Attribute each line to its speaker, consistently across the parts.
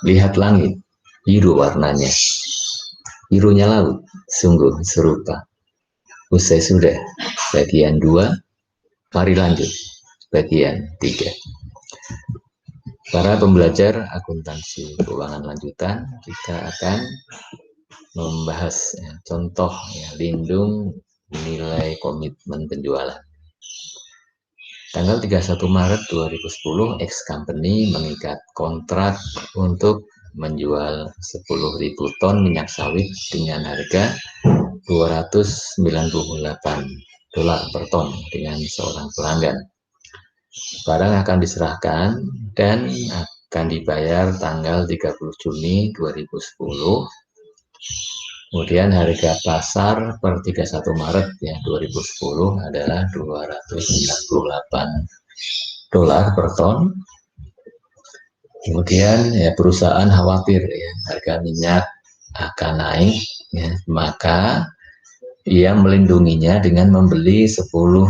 Speaker 1: Lihat langit, biru warnanya. Birunya laut, sungguh serupa. Usai sudah, bagian 2, mari lanjut, bagian 3. Para pembelajar akuntansi keuangan lanjutan, kita akan membahas contoh lindung nilai komitmen penjualan. Tanggal 31 Maret 2010, X Company mengikat kontrak untuk menjual 10.000 ton minyak sawit dengan harga $298 per ton dengan seorang pelanggan. Barang akan diserahkan dan akan dibayar tanggal 30 Juni 2010. Kemudian harga pasar per 31 Maret 2010 adalah $298 per ton. Kemudian perusahaan khawatir harga minyak akan naik, maka ia melindunginya dengan membeli 10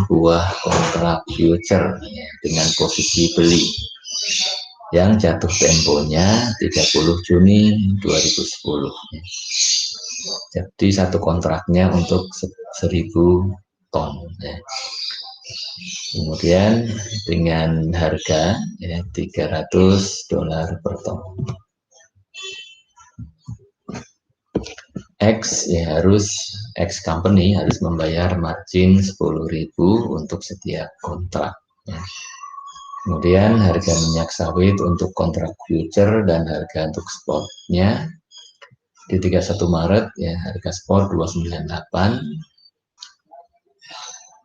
Speaker 1: buah kontrak future dengan posisi beli yang jatuh temponya 30 Juni 2010. Jadi satu kontraknya untuk 1.000 ton. Kemudian dengan harga $300 per ton. X company harus membayar margin 10.000 untuk setiap kontrak. Kemudian harga minyak sawit untuk kontrak future dan harga untuk spotnya di 31 Maret harga spot 298.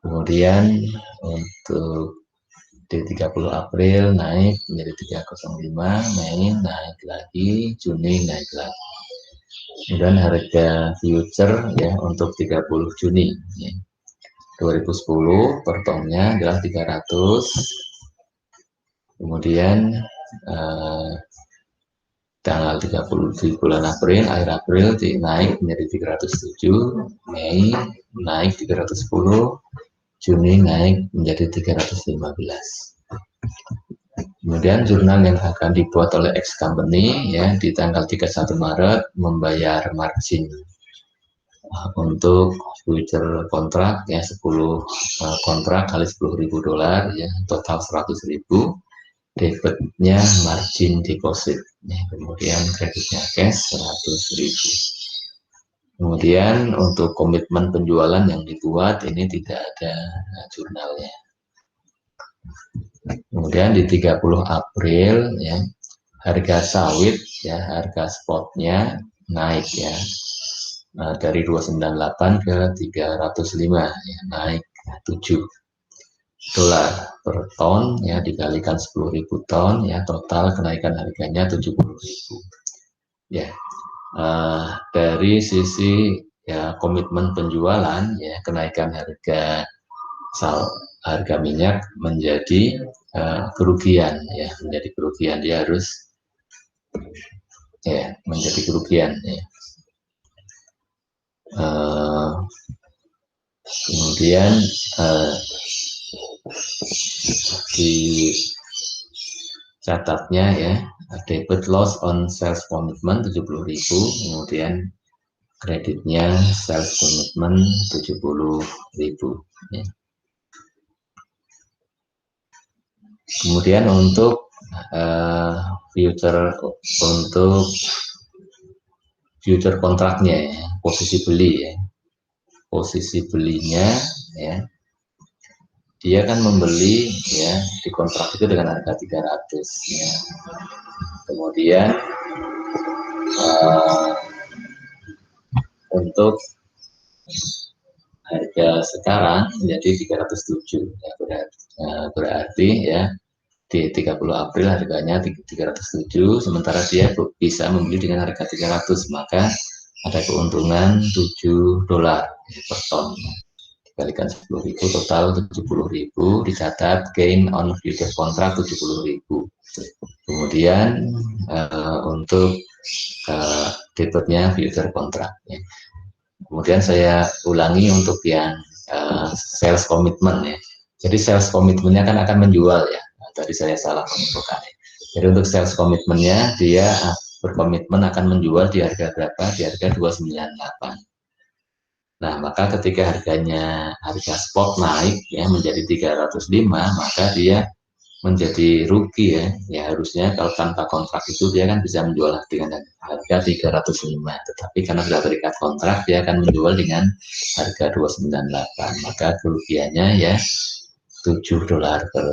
Speaker 1: Kemudian untuk di 30 April naik menjadi 305, Mei naik lagi, Juni naik lagi. Kemudian harga future untuk 30 Juni 2010 per tonnya adalah 300. Kemudian tanggal 30 di bulan April, akhir April naik menjadi 307, Mei naik 310, Juni naik menjadi 315. Kemudian jurnal yang akan dibuat oleh X Company di tanggal 31 Maret membayar margin untuk future kontrak 10 kontrak kali $10.000 total 100.000. Debitnya margin deposit, kemudian kreditnya cash 100.000. Kemudian untuk komitmen penjualan yang dibuat ini tidak ada jurnalnya. Kemudian di 30 April harga sawit harga spotnya naik dari 298 ke 305 naik $7 per ton dikalikan 10.000 ton total kenaikan harganya 70.000. Dari sisi komitmen penjualan kenaikan harga minyak menjadi kerugian menjadi kerugian, dia harus menjadi kerugian kemudian di catatnya debit loss on sales commitment 70.000, kemudian kreditnya sales commitment 70.000. Kemudian untuk future kontraknya posisi beli posisi belinya dia kan membeli di kontrak itu dengan harga 300 kemudian untuk harga sekarang menjadi 307 berarti di 30 April harganya 307, sementara dia bisa membeli dengan harga 300, maka ada keuntungan $7 per ton. Dikalikan 10.000 total 70.000, dicatat gain on future contract 70.000. Kemudian untuk debitnya future contract. Kemudian saya ulangi untuk yang sales commitment Jadi sales commitmentnya kan akan menjual Tadi saya salah mengumpulkan Jadi untuk sales komitmennya dia berkomitmen akan menjual di harga berapa? Di harga 298. Nah, maka ketika harga spot naik ya menjadi 305, maka dia menjadi rugi ya. Ya harusnya kalau tanpa kontrak itu dia kan bisa menjual dengan harga 305, tetapi karena sudah terikat kontrak dia akan menjual dengan harga 298. Maka kerugiannya ya $7 per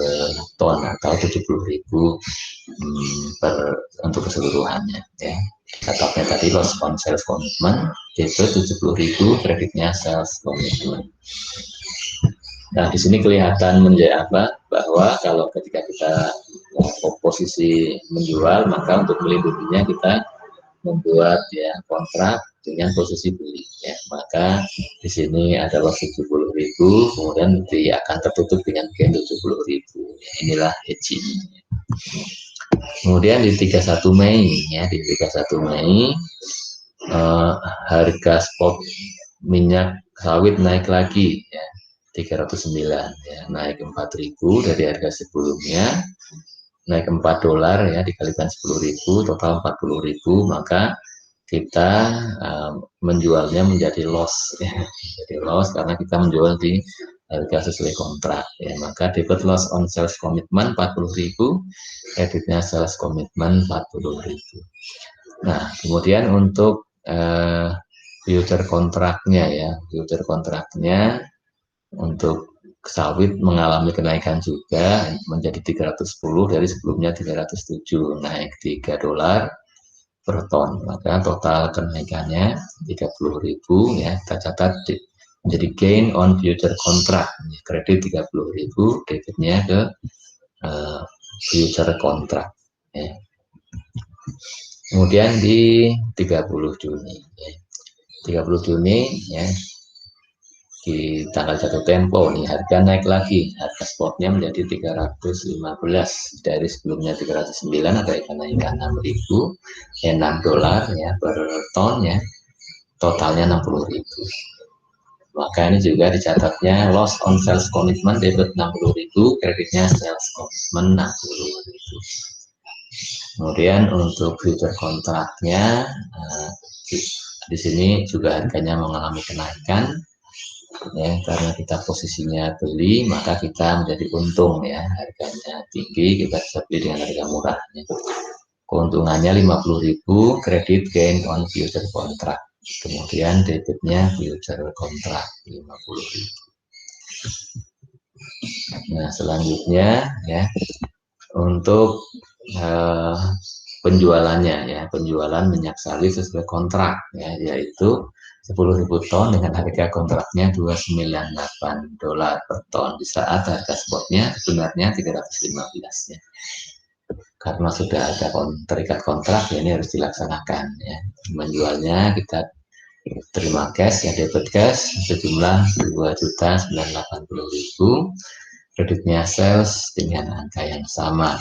Speaker 1: ton atau 70.000 per untuk keseluruhannya ya. Catatan tadi loss on sales commitment itu 70.000, kreditnya sales commitment. Nah, di sini kelihatan menjadi apa? Bahwa kalau ketika kita posisi menjual, maka untuk melindunginya kita membuat ya kontrak dengan posisi beli ya. Maka di sini adalah 70.000, kemudian dia akan tertutup dengan gain 70.000. Inilah hedging. Kemudian di 31 Mei ya, di 31 Mei harga spot minyak sawit naik lagi ya, 309 ya, naik 4.000 dari harga sebelumnya, naik $4 ya, dikalikan 10.000 total 40.000, maka kita menjualnya menjadi loss ya. Jadi loss karena kita menjual di harga sesuai kontrak ya. Maka debit loss on sales commitment 40.000, kreditnya sales commitment 40.000. Nah, kemudian untuk future kontraknya ya, future kontraknya untuk sawit mengalami kenaikan juga menjadi 310 dari sebelumnya 307, naik $3 per ton. Maka total kenaikannya 30.000 ya, kita catat menjadi gain on future contract, kredit 30.000, debitnya ke future contract ya. Kemudian di 30 Juni ya. 30 Juni ya, di tanggal jatuh tempo nih harga naik lagi, harga spotnya menjadi 315 dari sebelumnya 309, ada kenaikan 6.000 ya, $6 ya per ton ya, totalnya 60.000. Maka ini juga dicatatnya loss on sales commitment debit 60.000, kreditnya sales commitment 60.000. Kemudian untuk future kontraknya di sini juga harganya mengalami kenaikan ya, karena kita posisinya beli maka kita menjadi untung ya, harganya tinggi kita bisa beli dengan harga murah ya. Keuntungannya 50.000, kredit gain on future contract, kemudian debitnya future contract 50.000. Nah, selanjutnya ya untuk penjualannya ya, penjualan minyak sawit sesuai kontrak ya, yaitu 10.000 ton dengan harga kontraknya $298 per ton, di saat harga spotnya sebenarnya 315 ya. Karena sudah ada terikat kontrak ya, ini harus dilaksanakan ya. Menjualnya kita terima cash ya, debit cash sejumlah 2.980.000, kreditnya sales dengan angka yang sama.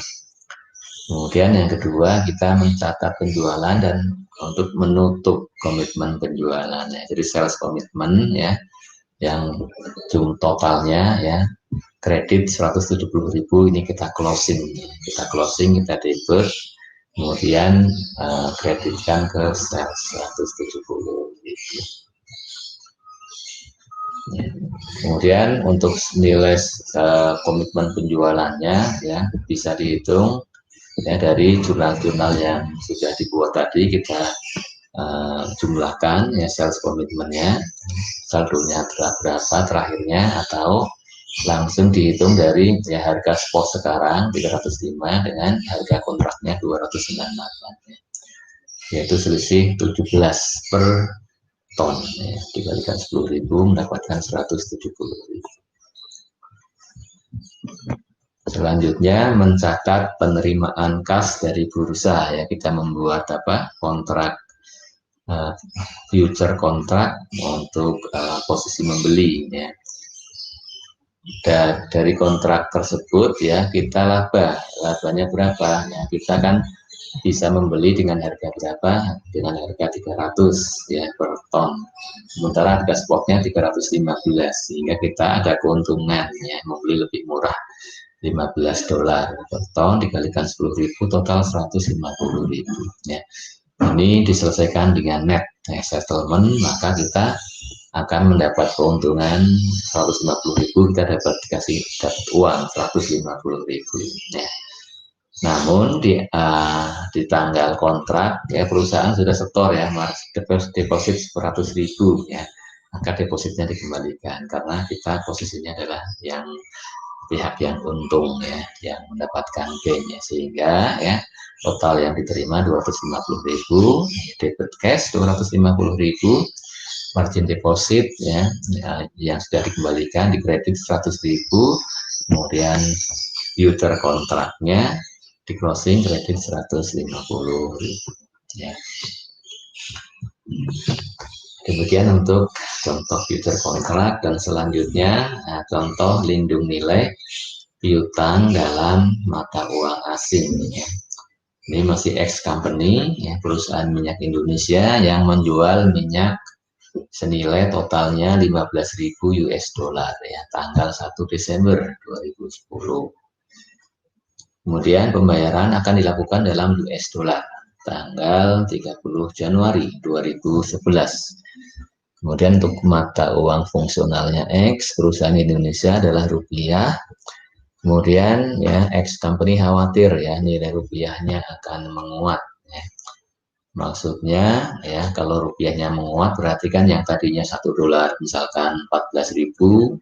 Speaker 1: Kemudian yang kedua kita mencatat penjualan dan untuk menutup komitmen penjualannya. Jadi sales komitmen ya, yang totalnya ya kredit 170.000 ini kita closing, kita debit, kemudian kreditkan ke sales 170.000. Kemudian untuk nilai komitmen penjualannya ya bisa dihitung ya dari jurnal-jurnal yang sudah dibuat tadi, kita jumlahkan ya sales komitmennya, saldonya berapa terakhirnya, atau langsung dihitung dari ya harga spot sekarang 305 dengan harga kontraknya 298 yaitu selisih 17 per ton ya, dikalikan 10.000 mendapatkan 170.000. Selanjutnya mencatat penerimaan kas dari bursa ya, kita membuat kontrak future kontrak untuk posisi membeli ya. Dari kontrak tersebut ya kita labanya berapa ya, kita kan bisa membeli dengan harga berapa, dengan harga 300 ya per ton, sementara harga spotnya 315, sehingga kita ada keuntungan ya, membeli lebih murah 15 dolar per ton dikalikan 10.000 total 150.000 ya. Ini diselesaikan dengan net settlement, maka kita akan mendapat keuntungan 150.000, kita dapat uang 150.000 ya. Namun di tanggal kontrak ya perusahaan sudah setor ya deposit 100.000 ya, maka depositnya dikembalikan karena kita posisinya adalah yang pihak yang untung ya, yang mendapatkan gain ya, sehingga ya total yang diterima 250.000, debit cash 250.000, margin deposit ya, yang sudah dikembalikan di kredit 100.000, kemudian future kontraknya di closing kredit 150.000 ya. Demikian untuk contoh future kontrak, dan selanjutnya contoh lindung nilai piutang dalam mata uang asing ya. Ini masih ex company ya, perusahaan minyak Indonesia yang menjual minyak senilai totalnya 15.000 US dollar ya, tanggal 1 Desember 2010. Kemudian pembayaran akan dilakukan dalam US dollar tanggal 30 Januari 2011. Kemudian untuk mata uang fungsionalnya X, perusahaan Indonesia adalah rupiah. Kemudian ya ex company khawatir ya nilai rupiahnya akan menguat ya. Maksudnya ya kalau rupiahnya menguat berarti kan yang tadinya 1 dolar misalkan 14.000,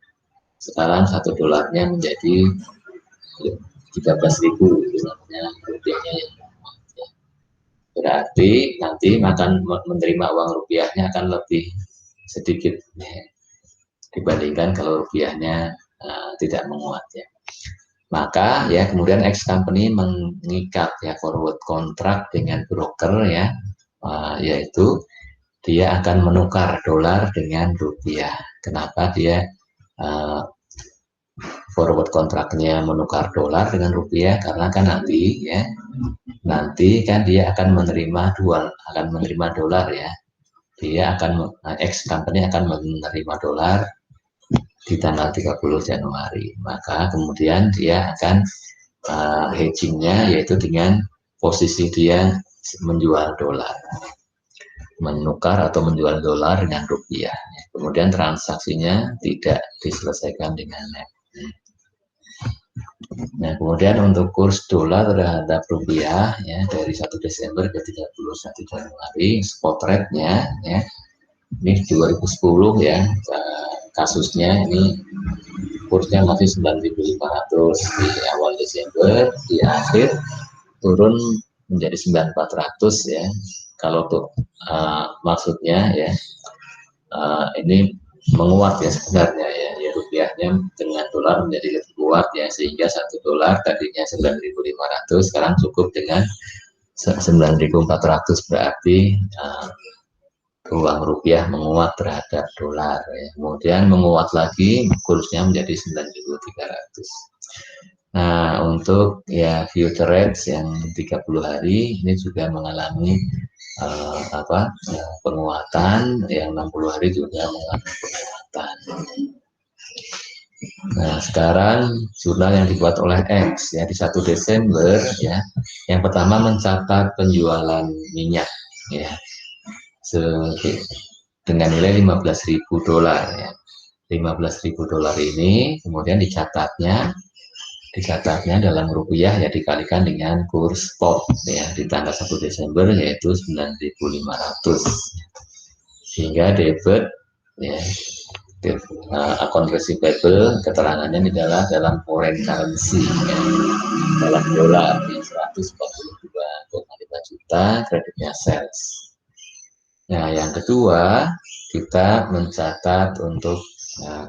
Speaker 1: sekarang 1 dolarnya menjadi 13.000, namanya rupiahnya yang menguat ya. Berarti nanti akan menerima uang rupiahnya akan lebih sedikit ya, dibandingkan kalau rupiahnya tidak menguat ya. Maka ya kemudian ex company mengikat ya forward kontrak dengan broker ya, yaitu dia akan menukar dolar dengan rupiah. Kenapa dia forward kontraknya menukar dolar dengan rupiah? Karena kan nanti kan dia akan menerima dolar ya. Dia akan ex company akan menerima dolar di tanggal 30 Januari. Maka kemudian dia akan hedgingnya yaitu dengan posisi dia menjual dolar, menukar atau menjual dolar dengan rupiah. Kemudian transaksinya tidak diselesaikan dengan net. Nah, kemudian untuk kurs dolar terhadap rupiah ya dari 1 Desember ke 31 Januari spot rate-nya ya ini 2010 ya, kasusnya ini kursnya masih 9.500 di awal Desember, di akhir turun menjadi 9.400 ya. Kalau untuk maksudnya ya ini menguat ya sebenarnya ya rupiahnya dengan dolar menjadi lebih kuat ya, sehingga 1 dolar tadinya 9.500 sekarang cukup dengan 9.400, berarti uang rupiah menguat terhadap dolar ya. Kemudian menguat lagi kursnya menjadi 9.300. Nah, untuk ya future rates yang 30 hari ini juga mengalami penguatan, yang 60 hari juga mengalami penguatan. Nah, sekarang jurnal yang dibuat oleh X ya di 1 Desember ya, yang pertama mencatat penjualan minyak ya dengan nilai 15.000 dolar ya. 15.000 dolar ini kemudian dicatatnya dalam rupiah ya dikalikan dengan kurs spot ya di tanggal 1 Desember yaitu 9.500, sehingga debit ya account receivable keterangannya adalah dalam foreign currency ya, dalam dolar ya, 142,5 juta, kreditnya sales. Nah, yang kedua kita mencatat untuk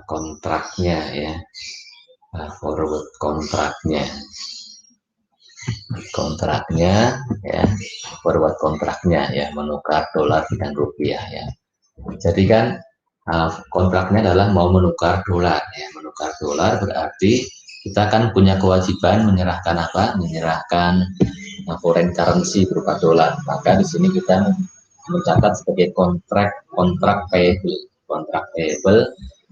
Speaker 1: kontraknya ya, forward kontraknya ya, forward kontraknya ya, menukar dolar dengan rupiah ya. Jadi kan kontraknya adalah mau menukar dolar ya, menukar dolar berarti kita kan punya kewajiban menyerahkan foreign currency berupa dolar. Maka di sini kita mencatat sebagai kontrak payable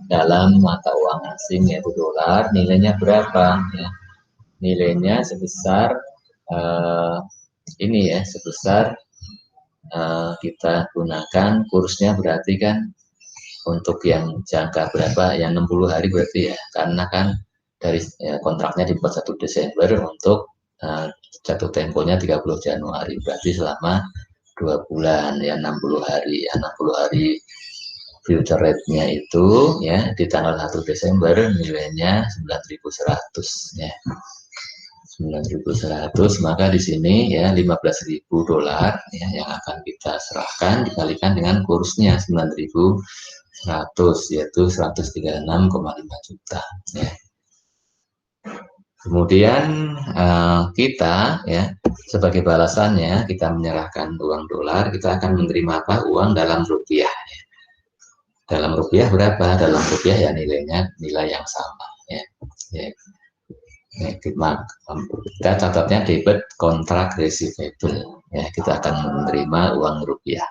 Speaker 1: dalam mata uang asing yaitu dolar, nilainya berapa ya, nilainya sebesar ini ya, sebesar kita gunakan kursnya berarti kan untuk yang jangka berapa, yang 60 hari berarti ya, karena kan dari kontraknya dibuat 1 Desember untuk jatuh temponya 30 Januari, berarti selama 2 bulan ya, 60 hari ya, 60 hari future rate-nya itu ya di tanggal 1 Desember nilainya 9.100 ya. 9.100, maka di sini ya 15.000 dolar ya yang akan kita serahkan dikalikan dengan kursnya 9.100, yaitu 136,5 juta ya. Kemudian kita ya sebagai balasannya kita menyerahkan uang dolar, kita akan menerima apa? Uang dalam rupiah ya. Dalam rupiah berapa? Dalam rupiah ya nilainya nilai yang sama ya. Ya. Kita catatnya debit kontrak receivable ya, kita akan menerima uang rupiah.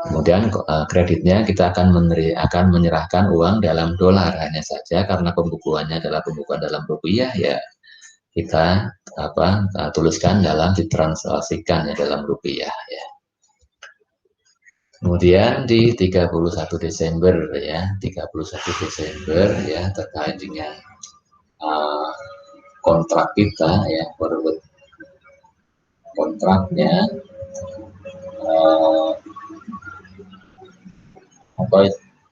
Speaker 1: Kemudian kreditnya kita akan menyerahkan uang dalam dolar, hanya saja karena pembukuannya adalah pembukuan dalam rupiah ya kita tuliskan dalam ditranslasikan ya dalam rupiah ya. Kemudian di 31 Desember ya, 31 Desember ya terkait dengan kontrak kita ya, forward kontraknya atau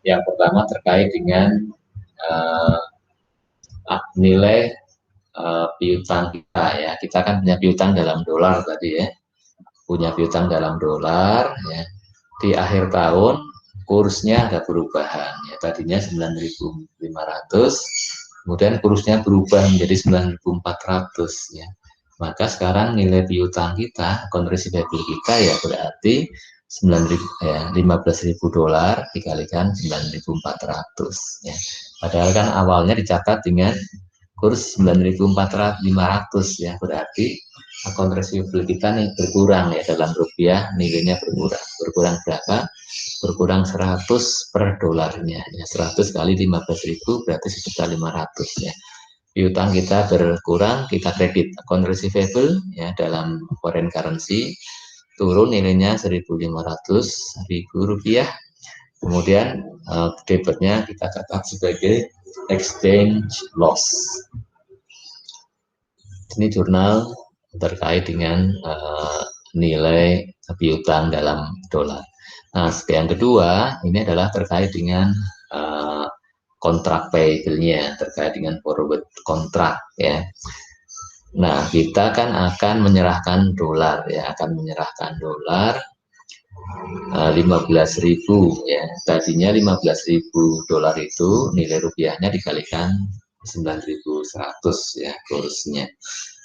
Speaker 1: yang pertama terkait dengan nilai piutang kita ya, kita kan punya piutang dalam dolar tadi ya, punya piutang dalam dolar ya, di akhir tahun kursnya ada perubahan ya, tadinya 9.500 kemudian kursnya berubah menjadi 9.400 ya, maka sekarang nilai piutang kita, account receivable kita ya berarti 15.000 dolar dikalikan 9.400 ya. Padahal kan awalnya dicatat dengan kurs 9.500 ya, berarti account receivable kita nih berkurang ya, dalam rupiah nilainya berkurang berapa? Berkurang 100 per dolarnya ya, 100 kali 15.000 berarti sekitar 500 ya. Piutang kita berkurang, kita kredit account receivable ya dalam foreign currency, turun nilainya 1.500 rupiah. Kemudian debitnya kita catat sebagai exchange loss. Ini jurnal terkait dengan nilai piutang dalam dolar. Nah, yang kedua ini adalah terkait dengan kontrak payable-nya, terkait dengan forward kontrak ya. Nah, kita kan akan menyerahkan dolar ya, akan menyerahkan dolar 15.000 ya. Tadinya 15.000 dolar itu nilai rupiahnya dikalikan 9.100 ya kursnya.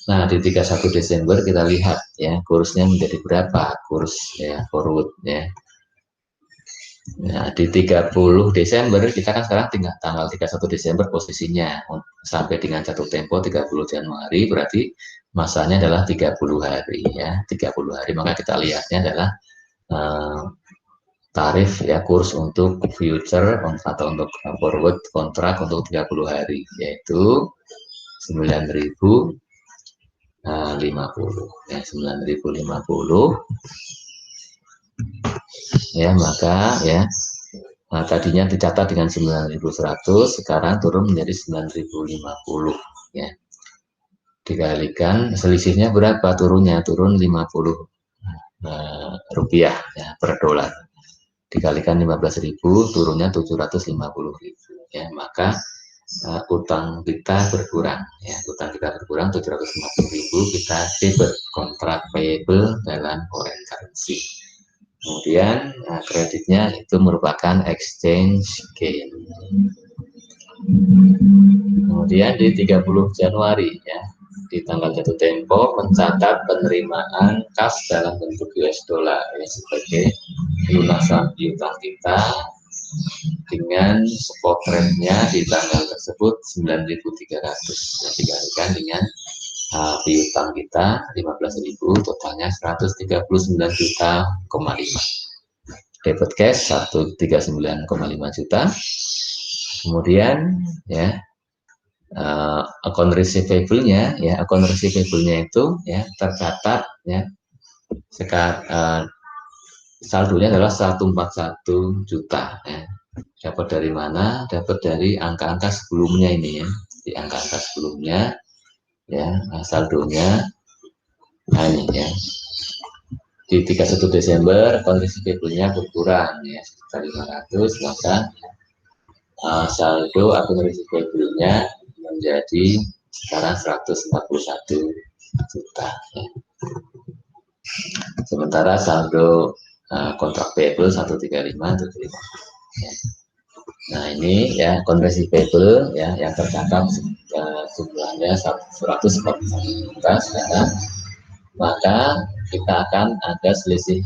Speaker 1: Nah, di 31 Desember kita lihat ya kursnya menjadi berapa, kurs ya forward ya. Nah, di 30 Desember kita kan sekarang tinggal tanggal 31 Desember posisinya sampai dengan jatuh tempo 30 Januari, berarti masanya adalah 30 hari ya, 30 hari. Maka kita lihatnya adalah tarif ya, kurs untuk future atau untuk forward kontrak untuk 30 hari yaitu 9.050 ya, 9.050 ya, maka ya tadinya dicatat dengan 9.100, sekarang turun menjadi 9.050 ya, dikalikan selisihnya berapa turunnya, turun 50 rupiah ya per dolar, dikalikan 15.000 turunnya 750.000 ya, maka utang kita berkurang ya, utang kita berkurang 750.000, kita debit kontrak payable dalam foreign currency. Kemudian kreditnya itu merupakan exchange gain. Kemudian di 30 Januari ya, di tanggal jatuh tempo mencatat penerimaan kas dalam bentuk US dollar ya, sebagai lunasan piutang kita dengan spot rate-nya di tanggal tersebut 9.300 ya, dikalikan dengan piutang kita 15.000, totalnya 139,5 juta. Debit cash 139,5 juta. Kemudian ya Account receivable-nya ya, account receivable-nya itu ya tercatat ya saldonya adalah 141 juta ya. Dapat dari mana? Dapat dari angka-angka sebelumnya ini ya. Di angka-angka sebelumnya ya, saldonya nah ini ya. Di 31 Desember kondisi receivable-nya berkurang ya sekitar 500, maka saldo akun receivable-nya menjadi sekarang 141 juta ya. Sementara saldo kontrak payable 13575 ya. Nah ini ya konversi payable ya yang tercatat jumlahnya 141 juta sekarang, maka kita akan ada selisih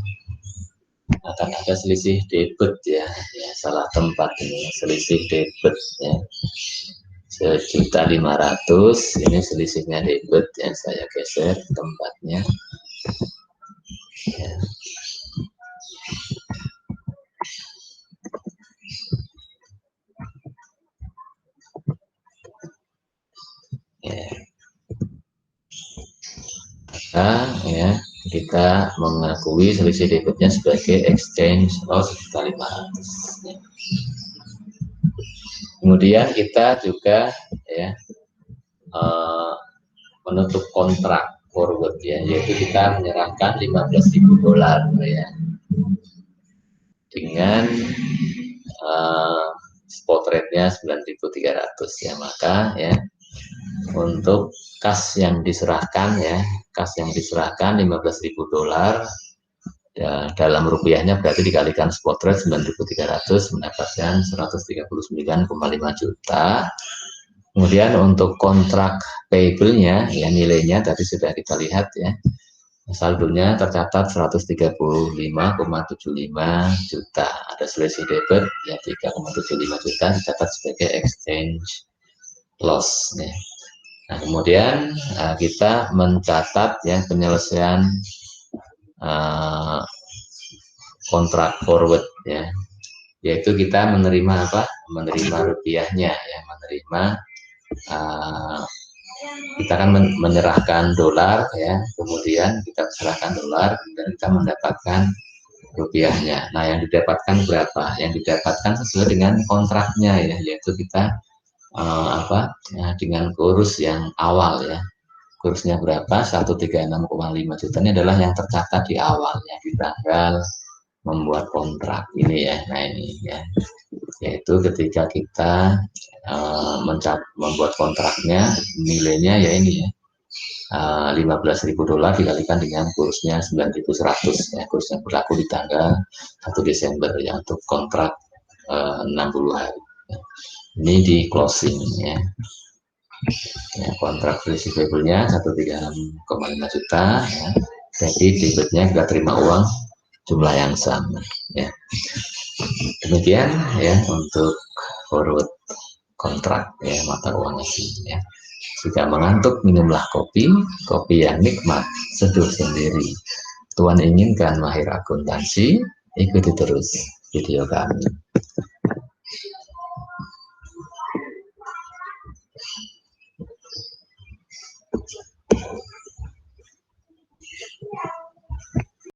Speaker 1: debit ya, salah tempat ini selisih debit ya 1.500.000 ini selisihnya debit yang saya geser tempatnya ya. Ya. Ya kita mengakui selisih debitnya sebagai exchange loss 1.500.000 ya. Kemudian kita juga ya menutup kontrak forward ya, yaitu kita menyerahkan $15.000 ya dengan spot rate-nya 9.300 ya, maka ya untuk kas yang diserahkan $15.000 ya, dalam rupiahnya berarti dikalikan spot rate 9.300 mendapatkan 139,5 juta. Kemudian untuk kontrak payable-nya ya nilainya tadi sudah kita lihat ya, saldonya tercatat 135,75 juta. Ada selisih debit ya 3,75 juta dicatat sebagai exchange loss ya. Nah, kemudian kita mencatat ya penyelesaian kontrak forward ya, yaitu kita menerima rupiahnya ya, kita akan menyerahkan dolar ya, kemudian kita serahkan dolar dan kita mendapatkan rupiahnya. Nah, yang didapatkan berapa? Yang didapatkan sesuai dengan kontraknya ya, yaitu kita dengan kurs yang awal ya. Kursnya berapa? 136,5 juta ini adalah yang tercatat di awal ya, di tanggal membuat kontrak ini ya. Nah ini ya, yaitu ketika kita membuat kontraknya, nilainya ya ini ya, $15.000 dikalikan dengan kursnya 9.100 ya, kurs yang berlaku di tanggal 1 Desember ya untuk kontrak 60 hari ya. Ini di closing ya, kontrak receivable-nya 136,5 juta ya. Jadi debitnya kita terima uang jumlah yang sama ya. Demikian ya untuk forward kontrak ya mata uang asing ya. Jika mengantuk minumlah kopi yang nikmat, seduh sendiri. Tuhan inginkan mahir akuntansi, ikuti terus video kami.